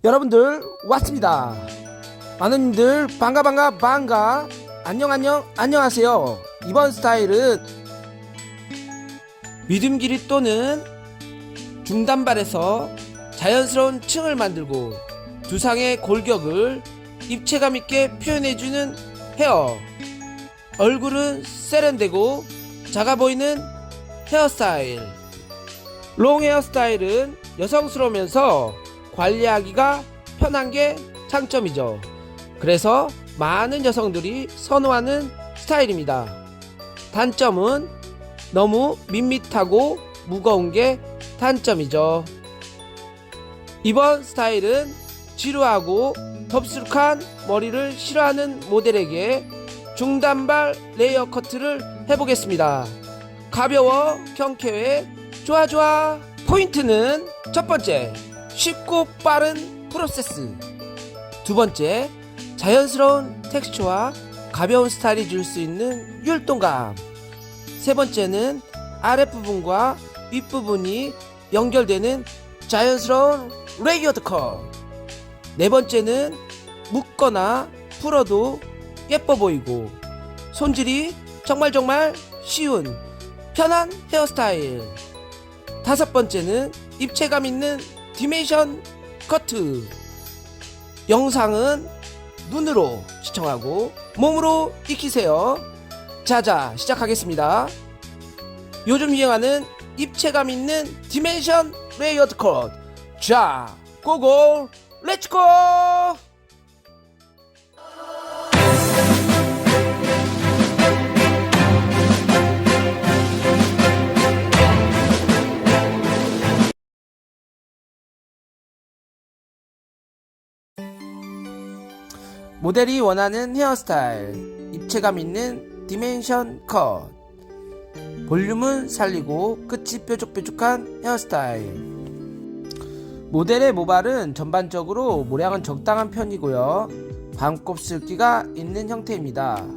여러분들 왔습니다. 많은님들 반가. 안녕하세요. 이번 스타일은 믿음 길이 또는 중단발에서 자연스러운 층을 만들고 두상의 골격을 입체감 있게 표현해주는 헤어. 얼굴은 세련되고 작아 보이는 헤어스타일. 롱 헤어스타일은 여성스러우면서 관리하기가 편한 게 장점이죠. 그래서 많은 여성들이 선호하는 스타일입니다. 단점은 너무 밋밋하고 무거운 게 단점이죠. 이번 스타일은 지루하고 덥수룩한 머리를 싫어하는 모델에게 중단발 레이어 커트를 해보겠습니다. 가벼워 경쾌해 좋아. 포인트는 첫 번째, 쉽고 빠른 프로세스. 두 번째, 자연스러운 텍스처와 가벼운 스타일이 줄 수 있는 율동감. 세 번째는 아랫부분과 윗부분이 연결되는 자연스러운 레이어드 컷. 네 번째는 묶거나 풀어도 예뻐 보이고 손질이 정말 쉬운 편한 헤어스타일. 다섯 번째는 입체감 있는 디멘션 커트. 영상은 눈으로 시청하고 몸으로 익히세요. 자, 시작하겠습니다. 요즘 유행하는 입체감 있는 디멘션 레이어드 컷. 자, 고고 렛츠고! 모델이 원하는 헤어스타일. 입체감 있는 디멘션 컷. 볼륨은 살리고 끝이 뾰족한 헤어스타일. 모델의 모발은 전반적으로 모량은 적당한 편이고요. 반곱슬기가 있는 형태입니다.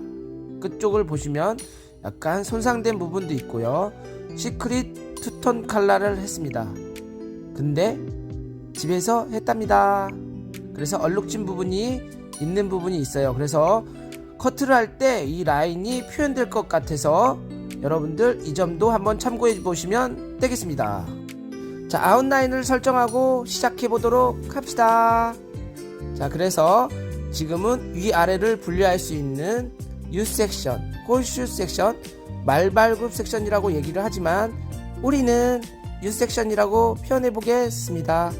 끝쪽을 보시면 약간 손상된 부분도 있고요. 시크릿 투톤 컬러를 했습니다. 근데 집에서 했답니다. 그래서 얼룩진 부분이 있는 부분이 있어요. 그래서 커트를 할 때 이 라인이 표현될 것 같아서 여러분들 이 점도 한번 참고해 보시면 되겠습니다. 자, 아웃라인을 설정하고 시작해 보도록 합시다. 자, 그래서 지금은 위아래를 분리할 수 있는 U 섹션, 홀슈 섹션, 말발굽 섹션이라고 얘기를 하지만 우리는 U 섹션이라고 표현해 보겠습니다.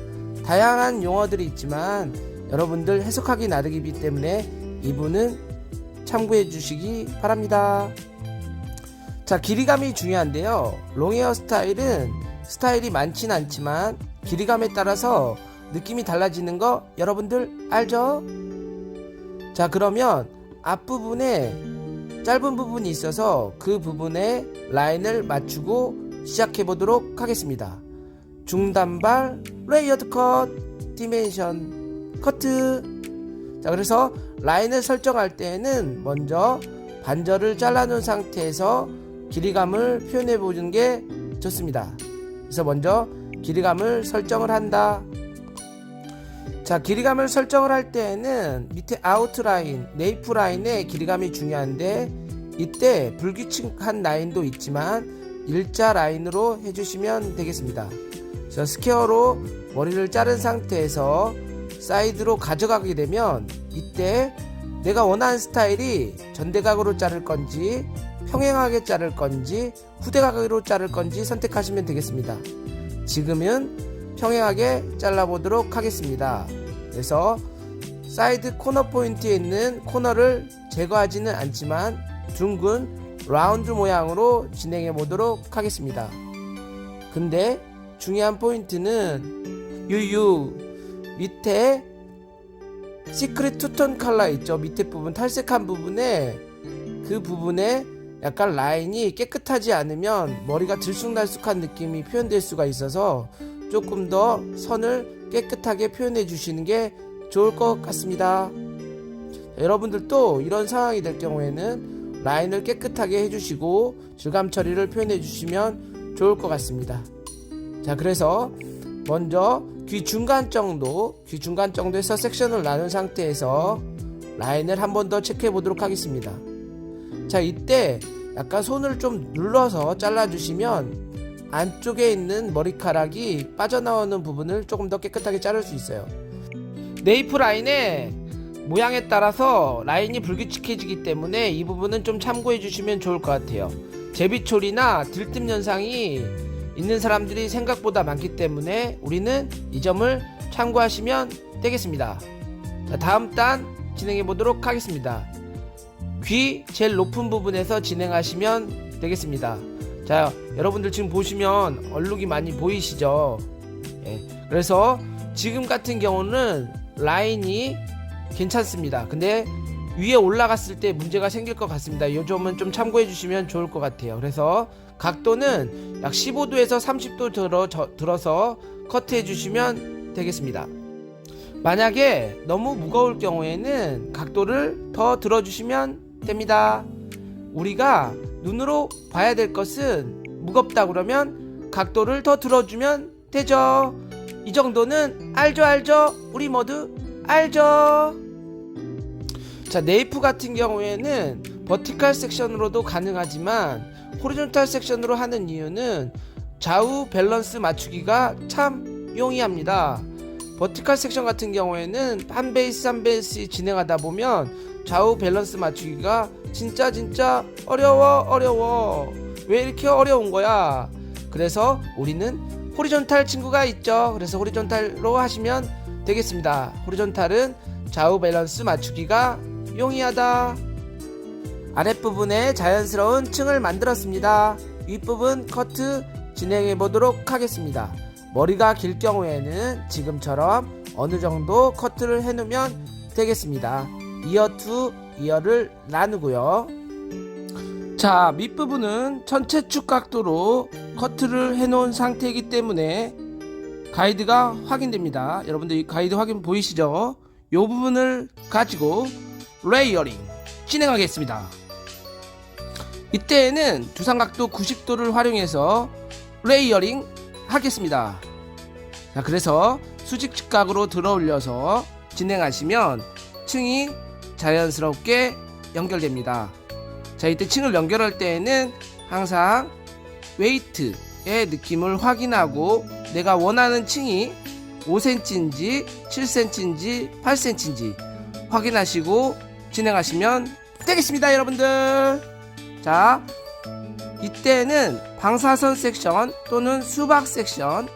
다양한 용어들이 있지만 여러분들 해석하기 나름이기 때문에 이부는 참고해 주시기 바랍니다. 자, 길이감이 중요한데요. 롱헤어 스타일은 스타일이 많진 않지만 길이감에 따라서 느낌이 달라지는 거 여러분들 알죠? 자, 그러면 앞부분에 짧은 부분이 있어서 그 부분에 라인을 맞추고 시작해 보도록 하겠습니다. 중단발 레이어드 컷 디멘션 커트. 자, 그래서 라인을 설정할 때에는 먼저 반절을 잘라 놓은 상태에서 길이감을 표현해 보는 게 좋습니다. 그래서 먼저 길이감을 설정을 한다. 자, 길이감을 설정을 할 때에는 밑에 아웃라인, 네이프 라인의 길이감이 중요한데 이때 불규칙한 라인도 있지만 일자 라인으로 해주시면 되겠습니다. 그래서 스퀘어로 머리를 자른 상태에서 사이드로 가져가게 되면 이때 내가 원하는 스타일이 전대각으로 자를 건지 평행하게 자를 건지 후대각으로 자를 건지 선택하시면 되겠습니다. 지금은 평행하게 잘라보도록 하겠습니다. 그래서 사이드 코너 포인트에 있는 코너를 제거하지는 않지만 둥근 라운드 모양으로 진행해 보도록 하겠습니다. 근데 중요한 포인트는 밑에 시크릿 투톤 컬러 있죠. 밑에 부분 탈색한 부분에 그 부분에 약간 라인이 깨끗하지 않으면 머리가 들쑥날쑥한 느낌이 표현될 수가 있어서 조금 더 선을 깨끗하게 표현해 주시는 게 좋을 것 같습니다. 여러분들도 이런 상황이 될 경우에는 라인을 깨끗하게 해주시고 질감 처리를 표현해 주시면 좋을 것 같습니다. 자, 그래서 먼저 귀 중간 정도에서 섹션을 나눈 상태에서 라인을 한 번 더 체크해 보도록 하겠습니다. 자, 이때 약간 손을 좀 눌러서 잘라주시면 안쪽에 있는 머리카락이 빠져나오는 부분을 조금 더 깨끗하게 자를 수 있어요. 네이프 라인의 모양에 따라서 라인이 불규칙해지기 때문에 이 부분은 좀 참고해 주시면 좋을 것 같아요. 제비초리나 들뜸 현상이 있는 사람들이 생각보다 많기 때문에 우리는 이 점을 참고하시면 되겠습니다. 자, 다음 단 진행해 보도록 하겠습니다. 귀 제일 높은 부분에서 진행하시면 되겠습니다. 자, 여러분들 지금 보시면 얼룩이 많이 보이시죠? 예, 그래서 지금 같은 경우는 라인이 괜찮습니다. 근데 위에 올라갔을 때 문제가 생길 것 같습니다. 이 점은 좀 참고해 주시면 좋을 것 같아요. 그래서 각도는 약 15도에서 30도 들어서 커트해 주시면 되겠습니다. 만약에 너무 무거울 경우에는 각도를 더 들어주시면 됩니다. 우리가 눈으로 봐야 될 것은 무겁다 그러면 각도를 더 들어주면 되죠. 이 정도는 알죠? 우리 모두 알죠? 자, 네이프 같은 경우에는 버티컬 섹션으로도 가능하지만 호리존탈 섹션으로 하는 이유는 좌우 밸런스 맞추기가 참 용이합니다. 버티컬 섹션 같은 경우에는 한 베이스 진행하다 보면 좌우 밸런스 맞추기가 진짜 어려워. 왜 이렇게 어려운 거야? 그래서 우리는 호리존탈 친구가 있죠. 그래서 호리존탈로 하시면 되겠습니다. 호리존탈은 좌우 밸런스 맞추기가 용이하다. 아랫부분에 자연스러운 층을 만들었습니다. 윗부분 커트 진행해 보도록 하겠습니다. 머리가 길 경우에는 지금처럼 어느 정도 커트를 해 놓으면 되겠습니다. 이어 투 이어를 나누고요. 자, 밑부분은 전체 축 각도로 커트를 해 놓은 상태이기 때문에 가이드가 확인됩니다. 여러분들 이 가이드 확인 보이시죠? 이 부분을 가지고 레이어링 진행하겠습니다. 이때에는 두상각도 90도를 활용해서 레이어링 하겠습니다. 자, 그래서 수직 직각으로 들어 올려서 진행하시면 층이 자연스럽게 연결됩니다. 자, 이때 층을 연결할 때에는 항상 웨이트의 느낌을 확인하고 내가 원하는 층이 5cm인지 7cm인지 8cm인지 확인하시고 진행하시면 되겠습니다, 여러분들. 자, 이때는 방사선 섹션 또는 수박 섹션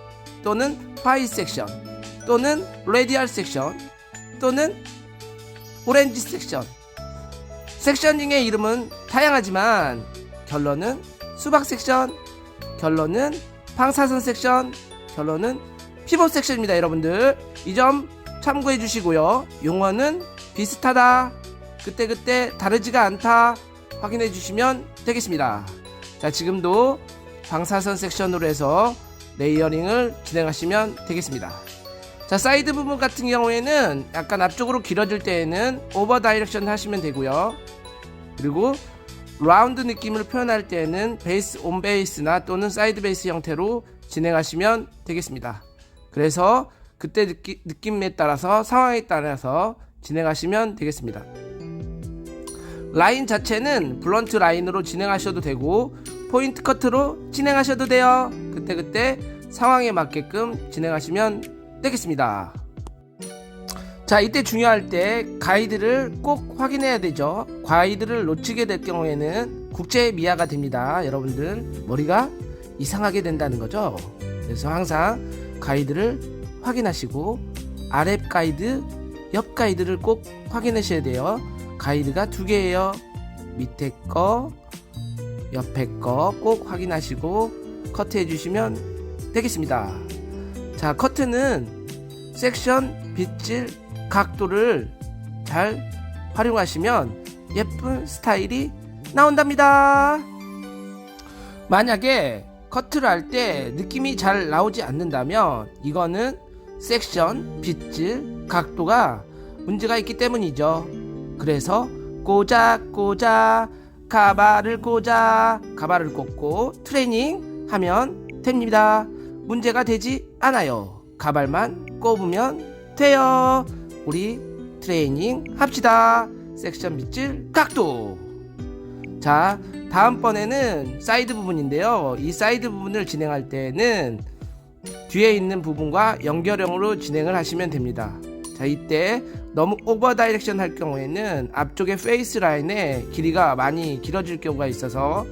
또는 파이 섹션 또는 레디얼 섹션 또는 오렌지 섹션링의 이름은 다양하지만 결론은 수박 섹션, 결론은 방사선 섹션, 결론은 피벗 섹션입니다. 여러분들 이 점 참고해 주시고요. 용어는 비슷하다, 그때 다르지가 않다 확인해 주시면 되겠습니다. 자, 지금도 방사선 섹션으로 해서 레이어링을 진행하시면 되겠습니다. 자, 사이드 부분 같은 경우에는 약간 앞쪽으로 길어질 때에는 오버 다이렉션 하시면 되고요. 그리고 라운드 느낌을 표현할 때에는 베이스 온 베이스나 또는 사이드 베이스 형태로 진행하시면 되겠습니다. 그래서 그때 느낌에 따라서 상황에 따라서 진행하시면 되겠습니다. 라인 자체는 블런트 라인으로 진행하셔도 되고 포인트 커트로 진행하셔도 돼요. 그때 상황에 맞게끔 진행하시면 되겠습니다. 자, 이때 중요할 때 가이드를 꼭 확인해야 되죠. 가이드를 놓치게 될 경우에는 국제 미아가 됩니다. 여러분들 머리가 이상하게 된다는 거죠. 그래서 항상 가이드를 확인하시고 아랫 가이드, 옆 가이드를 꼭 확인하셔야 돼요. 가이드가 두 개예요. 밑에 거, 옆에 거 꼭 확인하시고 커트해 주시면 되겠습니다. 자, 커트는 섹션, 빗질, 각도를 잘 활용하시면 예쁜 스타일이 나온답니다. 만약에 커트를 할 때 느낌이 잘 나오지 않는다면 이거는 섹션, 빗질, 각도가 문제가 있기 때문이죠. 그래서 꼬작꼬작 가발을 꽂고 트레이닝 하면 됩니다. 문제가 되지 않아요. 가발만 꼽으면 돼요. 우리 트레이닝 합시다. 섹션 빗질 각도. 자, 다음번에는 사이드 부분인데요. 이 사이드 부분을 진행할 때는 뒤에 있는 부분과 연결형으로 진행을 하시면 됩니다. 자, 이때 너무 오버 다이렉션 할 경우에는 앞쪽의 페이스 라인의 길이가 많이 길어질 경우가 있어서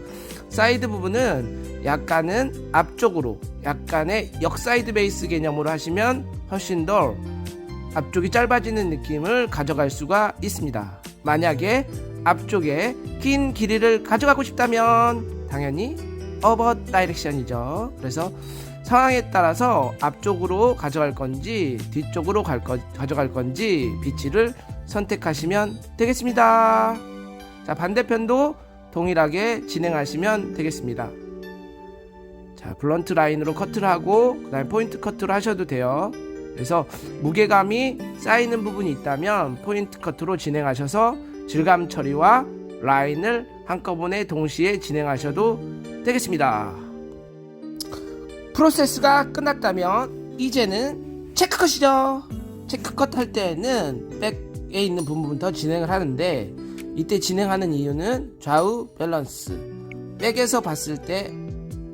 사이드 부분은 약간은 앞쪽으로, 약간의 역사이드 베이스 개념으로 하시면 훨씬 더 앞쪽이 짧아지는 느낌을 가져갈 수가 있습니다. 만약에 앞쪽에 긴 길이를 가져가고 싶다면 당연히 오버 다이렉션이죠. 그래서 상황에 따라서 앞쪽으로 가져갈 건지 뒤쪽으로 가져갈 건지 빗질을 선택하시면 되겠습니다. 자, 반대편도 동일하게 진행하시면 되겠습니다. 자, 블런트 라인으로 커트를 하고 그 다음에 포인트 커트로 하셔도 돼요. 그래서 무게감이 쌓이는 부분이 있다면 포인트 커트로 진행하셔서 질감 처리와 라인을 한꺼번에 동시에 진행하셔도 되겠습니다. 프로세스가 끝났다면 이제는 체크컷이죠. 체크컷 할 때는 백에 있는 부분부터 진행을 하는데, 이때 진행하는 이유는 좌우 밸런스, 백에서 봤을 때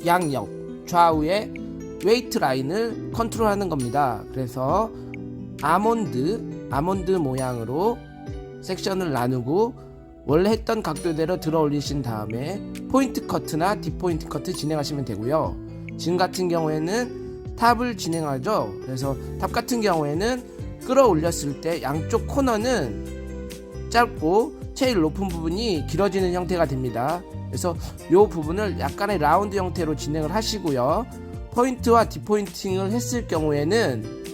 양옆 좌우의 웨이트 라인을 컨트롤하는 겁니다. 그래서 아몬드 모양으로 섹션을 나누고 원래 했던 각도대로 들어 올리신 다음에 포인트 커트나 딥포인트 커트 진행하시면 되고요. 지금 같은 경우에는 탑을 진행하죠. 그래서 탑 같은 경우에는 끌어올렸을 때 양쪽 코너는 짧고 제일 높은 부분이 길어지는 형태가 됩니다. 그래서 이 부분을 약간의 라운드 형태로 진행을 하시고요. 포인트와 딥포인팅을 했을 경우에는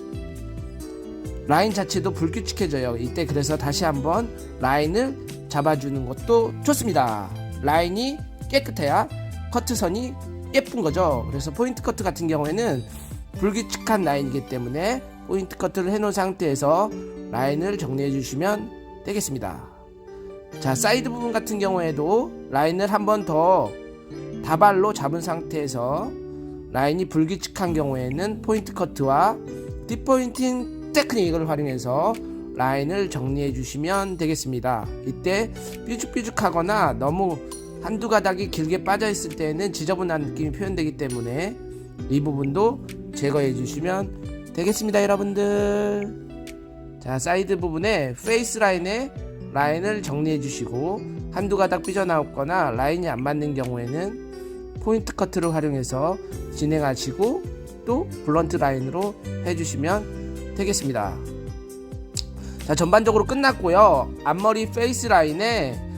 라인 자체도 불규칙해져요. 이때 그래서 다시 한번 라인을 잡아주는 것도 좋습니다. 라인이 깨끗해야 커트선이 예쁜 거죠. 그래서 포인트 커트 같은 경우에는 불규칙한 라인이기 때문에 포인트 커트를 해놓은 상태에서 라인을 정리해 주시면 되겠습니다. 자, 사이드 부분 같은 경우에도 라인을 한 번 더 다발로 잡은 상태에서 라인이 불규칙한 경우에는 포인트 커트와 딥포인팅 테크닉을 활용해서 라인을 정리해 주시면 되겠습니다. 이때 삐죽삐죽하거나 너무 한두 가닥이 길게 빠져 있을 때는 지저분한 느낌이 표현되기 때문에 이 부분도 제거해 주시면 되겠습니다, 여러분들. 자, 사이드 부분에 페이스 라인에 라인을 정리해 주시고 한두 가닥 삐져나왔거나 라인이 안 맞는 경우에는 포인트 커트를 활용해서 진행하시고 또 블런트 라인으로 해주시면 되겠습니다. 자, 전반적으로 끝났고요. 앞머리 페이스 라인에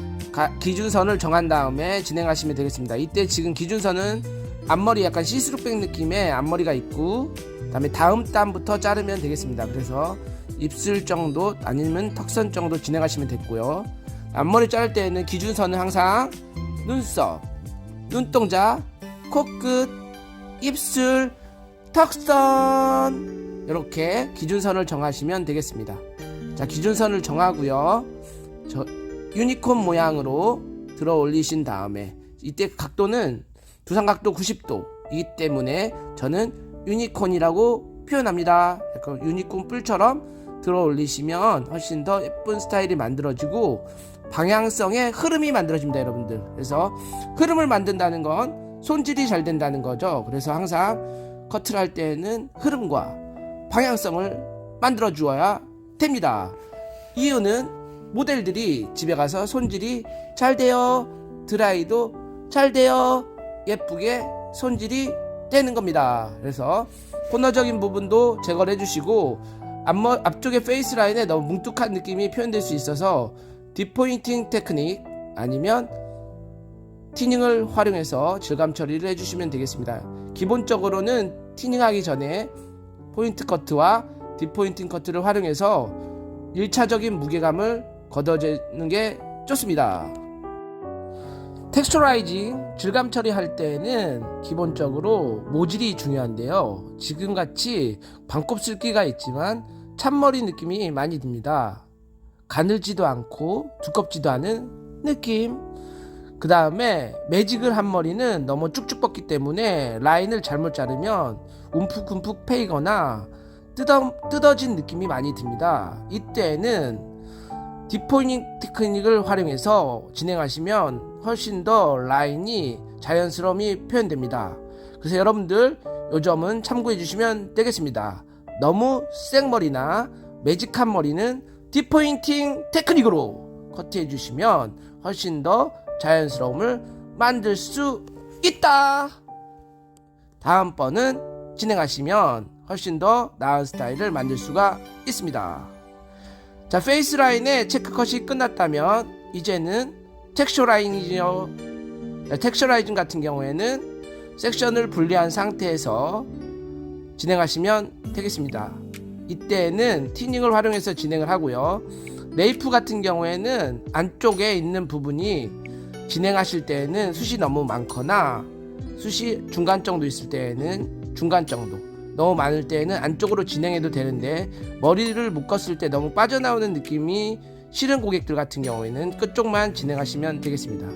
기준선을 정한 다음에 진행하시면 되겠습니다. 이때 지금 기준선은 앞머리 약간 시스루백 느낌의 앞머리가 있고, 그 다음에 다음 단부터 자르면 되겠습니다. 그래서 입술 정도 아니면 턱선 정도 진행하시면 됐고요. 앞머리 자를 때는 기준선은 항상 눈썹, 눈동자, 코끝, 입술, 턱선 이렇게 기준선을 정하시면 되겠습니다. 자, 기준선을 정하고요. 유니콘 모양으로 들어 올리신 다음에 이때 각도는 두상각도 90도이기 때문에 저는 유니콘이라고 표현합니다. 약간 유니콘 뿔처럼 들어 올리시면 훨씬 더 예쁜 스타일이 만들어지고 방향성의 흐름이 만들어집니다, 여러분들. 그래서 흐름을 만든다는 건 손질이 잘 된다는 거죠. 그래서 항상 커트를 할 때는 흐름과 방향성을 만들어 주어야 됩니다. 이유는 모델들이 집에 가서 손질이 잘 돼요, 드라이도 잘 돼요, 예쁘게 손질이 되는 겁니다. 그래서 코너적인 부분도 제거를 해주시고 앞쪽에 페이스 라인에 너무 뭉툭한 느낌이 표현될 수 있어서 딥포인팅 테크닉 아니면 티닝을 활용해서 질감 처리를 해주시면 되겠습니다. 기본적으로는 티닝하기 전에 포인트 커트와 딥포인팅 커트를 활용해서 1차적인 무게감을 걷어내는 게 좋습니다. 텍스처라이징 질감 처리할 때는 기본적으로 모질이 중요한데요. 지금같이 반곱슬기가 있지만 찬머리 느낌이 많이 듭니다. 가늘지도 않고 두껍지도 않은 느낌. 그 다음에 매직을 한 머리는 너무 쭉쭉 뻗기 때문에 라인을 잘못 자르면 움푹움푹 패이거나 뜯어진 느낌이 많이 듭니다. 이때는 딥포인팅 테크닉을 활용해서 진행하시면 훨씬 더 라인이 자연스러움이 표현됩니다. 그래서 여러분들 요 점은 참고해 주시면 되겠습니다. 너무 생머리나 매직한 머리는 딥포인팅 테크닉으로 커트해 주시면 훨씬 더 자연스러움을 만들 수 있다. 다음번은 진행하시면 훨씬 더 나은 스타일을 만들 수가 있습니다. 자, 페이스 라인의 체크컷이 끝났다면 이제는 텍스처라이징이죠. 텍스처라이징 같은 경우에는 섹션을 분리한 상태에서 진행하시면 되겠습니다. 이때는 티닝을 활용해서 진행을 하고요. 네이프 같은 경우에는 안쪽에 있는 부분이 진행하실 때에는 숱이 너무 많거나 숱이 중간 정도 있을 때에는 중간 정도, 너무 많을 때에는 안쪽으로 진행해도 되는데 머리를 묶었을 때 너무 빠져나오는 느낌이 싫은 고객들 같은 경우에는 끝쪽만 진행하시면 되겠습니다.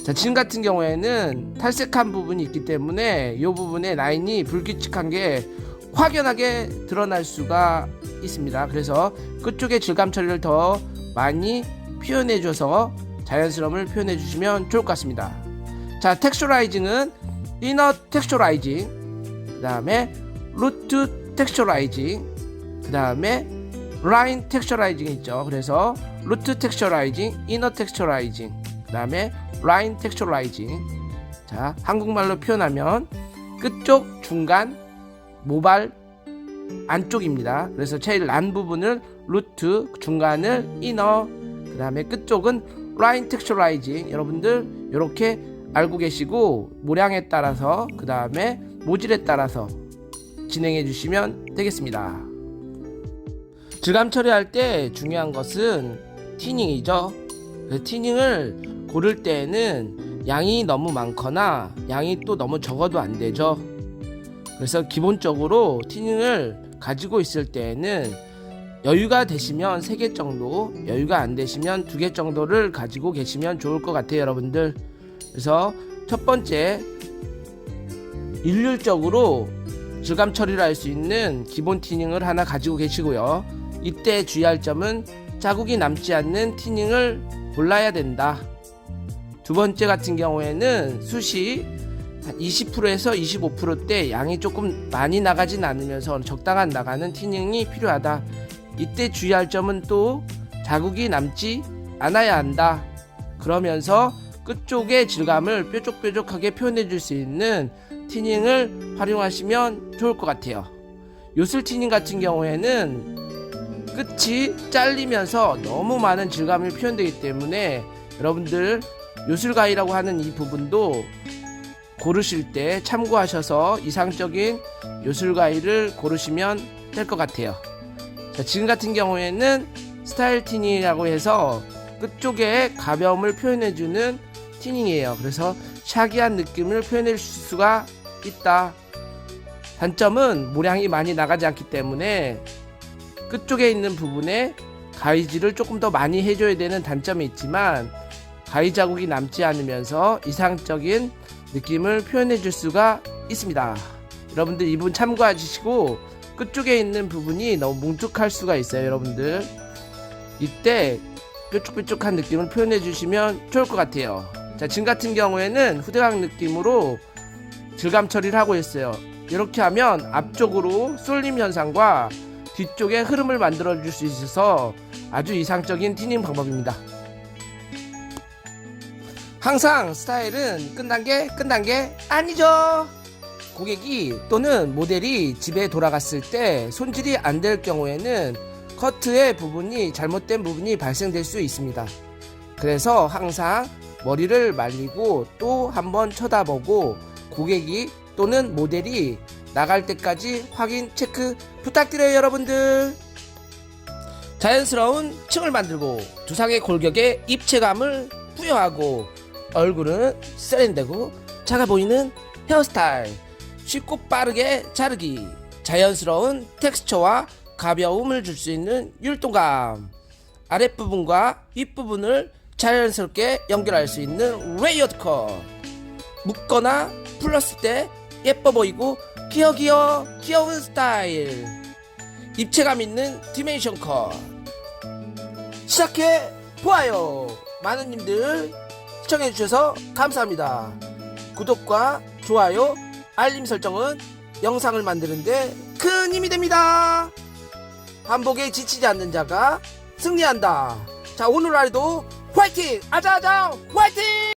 자, 지금 같은 경우에는 탈색한 부분이 있기 때문에 이 부분에 라인이 불규칙한 게 확연하게 드러날 수가 있습니다. 그래서 끝쪽에 질감 처리를 더 많이 표현해줘서 자연스러움을 표현해 주시면 좋을 것 같습니다. 자, 텍스처라이징은 이너 텍스처라이징, 그 다음에 루트 텍스처라이징, 그 다음에 라인 텍스처라이징 있죠. 그래서 루트 텍스처라이징, 이너 텍스처라이징, 그 다음에 라인 텍스처라이징. 자, 한국말로 표현하면 끝쪽, 중간, 모발 안쪽입니다. 그래서 제일 난 부분을 루트, 중간을 이너, 그 다음에 끝쪽은 라인 텍스처라이징. 여러분들 이렇게 알고 계시고 모량에 따라서 그 다음에 모질에 따라서 진행해 주시면 되겠습니다. 질감 처리할 때 중요한 것은 티닝이죠. 티닝을 고를 때에는 양이 너무 많거나 양이 또 너무 적어도 안 되죠. 그래서 기본적으로 티닝을 가지고 있을 때에는 여유가 되시면 3개 정도, 여유가 안 되시면 2개 정도를 가지고 계시면 좋을 것 같아요, 여러분들. 그래서 첫 번째, 일률적으로 질감 처리를 할 수 있는 기본 티닝을 하나 가지고 계시고요. 이때 주의할 점은 자국이 남지 않는 티닝을 골라야 된다. 두 번째 같은 경우에는 숱이 20%에서 25%대 양이 조금 많이 나가진 않으면서 적당한 나가는 티닝이 필요하다. 이때 주의할 점은 또 자국이 남지 않아야 한다. 그러면서 끝쪽의 질감을 뾰족뾰족하게 표현해 줄 수 있는 티닝을 활용하시면 좋을 것 같아요. 요술 티닝 같은 경우에는 끝이 잘리면서 너무 많은 질감이 표현되기 때문에 여러분들 요술가위라고 하는 이 부분도 고르실 때 참고하셔서 이상적인 요술가위를 고르시면 될 것 같아요. 자, 지금 같은 경우에는 스타일 티닝이라고 해서 끝쪽에 가벼움을 표현해주는 티닝이에요. 그래서 샤기한 느낌을 표현해 줄 수가 있다. 단점은 모량이 많이 나가지 않기 때문에 끝쪽에 있는 부분에 가위질을 조금 더 많이 해줘야 되는 단점이 있지만 가위 자국이 남지 않으면서 이상적인 느낌을 표현해 줄 수가 있습니다. 여러분들 이 부분 참고해 주시고, 끝쪽에 있는 부분이 너무 뭉툭할 수가 있어요. 여러분들 이때 뾰족뾰족한 느낌을 표현해 주시면 좋을 것 같아요. 자, 지금 같은 경우에는 후대각 느낌으로 질감 처리를 하고 있어요. 이렇게 하면 앞쪽으로 쏠림 현상과 뒤쪽에 흐름을 만들어 줄 수 있어서 아주 이상적인 티닝 방법입니다. 항상 스타일은 끝난 게 아니죠. 고객이 또는 모델이 집에 돌아갔을 때 손질이 안 될 경우에는 커트의 부분이 잘못된 부분이 발생될 수 있습니다. 그래서 항상 머리를 말리고 또 한번 쳐다보고 고객이 또는 모델이 나갈 때까지 확인 체크 부탁드려요, 여러분들. 자연스러운 층을 만들고 두상의 골격에 입체감을 부여하고 얼굴은 세련되고 작아 보이는 헤어스타일, 쉽고 빠르게 자르기, 자연스러운 텍스처와 가벼움을 줄 수 있는 율동감, 아랫부분과 윗부분을 자연스럽게 연결할 수 있는 레이어드 컷, 묶거나 풀었을 때 예뻐 보이고 귀여운 스타일, 입체감 있는 디멘션 컷 시작해 보아요. 많은 님들 시청해주셔서 감사합니다. 구독과 좋아요, 알림 설정은 영상을 만드는데 큰 힘이 됩니다. 반복에 지치지 않는 자가 승리한다. 자, 오늘 날도 화이팅! 아자아자 화이팅!